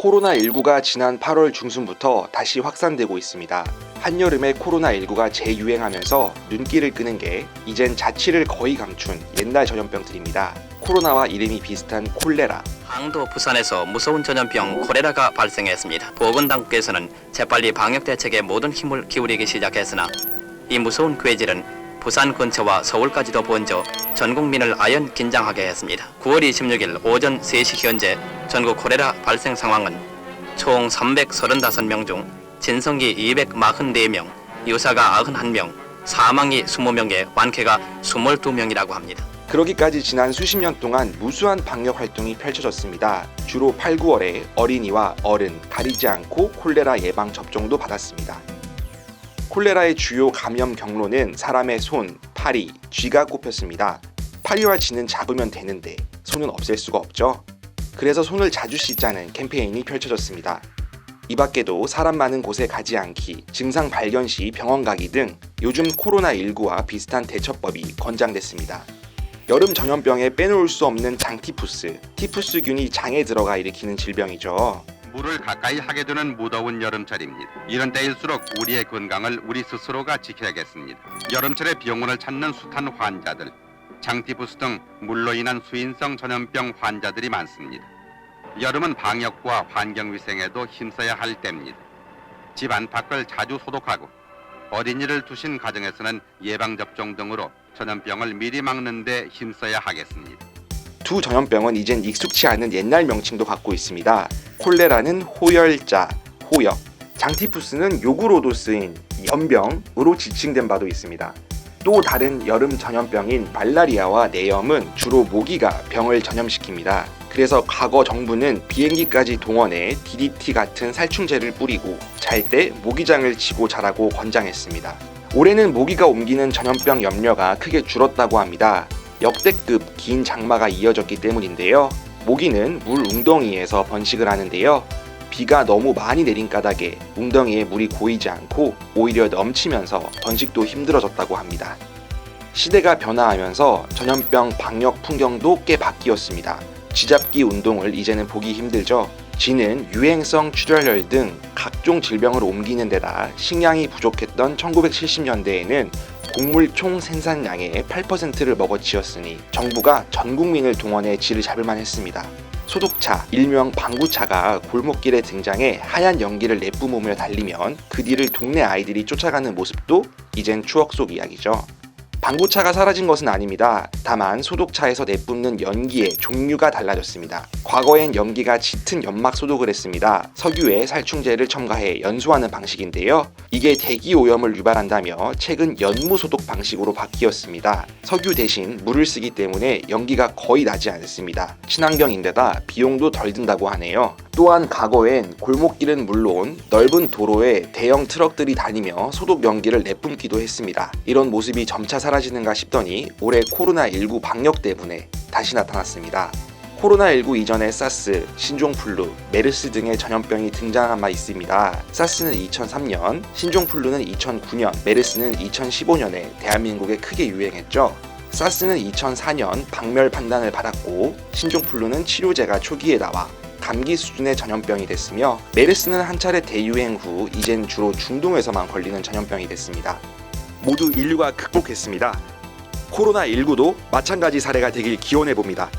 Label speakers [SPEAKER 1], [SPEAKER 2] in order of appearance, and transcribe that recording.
[SPEAKER 1] 코로나19가 지난 8월 중순부터 다시 확산되고 있습니다. 한여름에 코로나19가 재유행하면서 눈길을 끄는 게 이젠 자취를 거의 감춘 옛날 전염병들입니다. 코로나와 이름이 비슷한 콜레라.
[SPEAKER 2] 강도 부산에서 무서운 전염병 콜레라가 발생했습니다. 보건당국에서는 재빨리 방역 대책에 모든 힘을 기울이기 시작했으나 이 무서운 괴질은 부산 근처와 서울까지도 번져 전 국민을 아연 긴장하게 했습니다. 9월 26일 오전 3시 현재 전국 콜레라 발생 상황은 총 335명 중 진성이 244명, 유사가 91명, 사망이 20명에 완쾌가 22명이라고 합니다.
[SPEAKER 1] 그러기까지 지난 수십 년 동안 무수한 방역 활동이 펼쳐졌습니다. 주로 8, 9월에 어린이와 어른 가리지 않고 콜레라 예방 접종도 받았습니다. 콜레라의 주요 감염 경로는 사람의 손, 파리, 쥐가 꼽혔습니다. 파리와 쥐는 잡으면 되는데 손은 없앨 수가 없죠. 그래서 손을 자주 씻자는 캠페인이 펼쳐졌습니다. 이 밖에도 사람 많은 곳에 가지 않기, 증상 발견 시 병원 가기 등 요즘 코로나19와 비슷한 대처법이 권장됐습니다. 여름 전염병에 빼놓을 수 없는 장티푸스, 티푸스균이 장에 들어가 일으키는 질병이죠.
[SPEAKER 3] 물을 가까이 하게 되는 무더운 여름철입니다. 이런 때일수록 우리의 건강을 우리 스스로가 지켜야겠습니다. 여름철에 병원을 찾는 숱한 환자들, 장티푸스 등 물로 인한 수인성 전염병 환자들이 많습니다. 여름은 방역과 환경위생에도 힘써야 할 때입니다. 집 안팎을 자주 소독하고 어린이를 두신 가정에서는 예방접종 등으로 전염병을 미리 막는 데 힘써야 하겠습니다.
[SPEAKER 1] 두 전염병은 이젠 익숙치 않은 옛날 명칭도 갖고 있습니다. 콜레라는 호열자, 호역, 장티푸스는 욕으로도 쓰인 연병으로 지칭된 바도 있습니다. 또 다른 여름 전염병인 말라리아와 뇌염은 주로 모기가 병을 전염시킵니다. 그래서 과거 정부는 비행기까지 동원해 DDT 같은 살충제를 뿌리고 잘 때 모기장을 치고 자라고 권장했습니다. 올해는 모기가 옮기는 전염병 염려가 크게 줄었다고 합니다. 역대급 긴 장마가 이어졌기 때문인데요. 모기는 물 웅덩이에서 번식을 하는데요. 비가 너무 많이 내린 까닭에 웅덩이에 물이 고이지 않고 오히려 넘치면서 번식도 힘들어졌다고 합니다. 시대가 변화하면서 전염병 방역 풍경도 꽤 바뀌었습니다. 쥐잡기 운동을 이제는 보기 힘들죠. 쥐는 유행성 출혈열 등 각종 질병을 옮기는 데다 식량이 부족했던 1970년대에는 곡물 총 생산량의 8%를 먹어치웠으니 정부가 전 국민을 동원해 쥐를 잡을만 했습니다. 소독차, 일명 방구차가 골목길에 등장해 하얀 연기를 내뿜으며 달리면 그 뒤를 동네 아이들이 쫓아가는 모습도 이젠 추억 속 이야기죠. 방구차가 사라진 것은 아닙니다. 다만 소독차에서 내뿜는 연기의 종류가 달라졌습니다. 과거엔 연기가 짙은 연막 소독을 했습니다. 석유에 살충제를 첨가해 연소하는 방식인데요. 이게 대기 오염을 유발한다며 최근 연무 소독 방식으로 바뀌었습니다. 석유 대신 물을 쓰기 때문에 연기가 거의 나지 않습니다. 친환경인데다 비용도 덜 든다고 하네요. 또한 과거엔 골목길은 물론 넓은 도로에 대형 트럭들이 다니며 소독 연기를 내뿜기도 했습니다. 이런 모습이 점차 사라지는가 싶더니 올해 코로나19 방역 때문에 다시 나타났습니다. 코로나19 이전에 사스, 신종플루, 메르스 등의 전염병이 등장한 바 있습니다. 사스는 2003년, 신종플루는 2009년, 메르스는 2015년에 대한민국에 크게 유행했죠. 사스는 2004년 박멸 판단을 받았고 신종플루는 치료제가 초기에 나와 감기 수준의 전염병이 됐으며 메르스는 한 차례 대유행 후 이젠 주로 중동에서만 걸리는 전염병이 됐습니다. 모두 인류가 극복했습니다. 코로나19도 마찬가지 사례가 되길 기원해봅니다.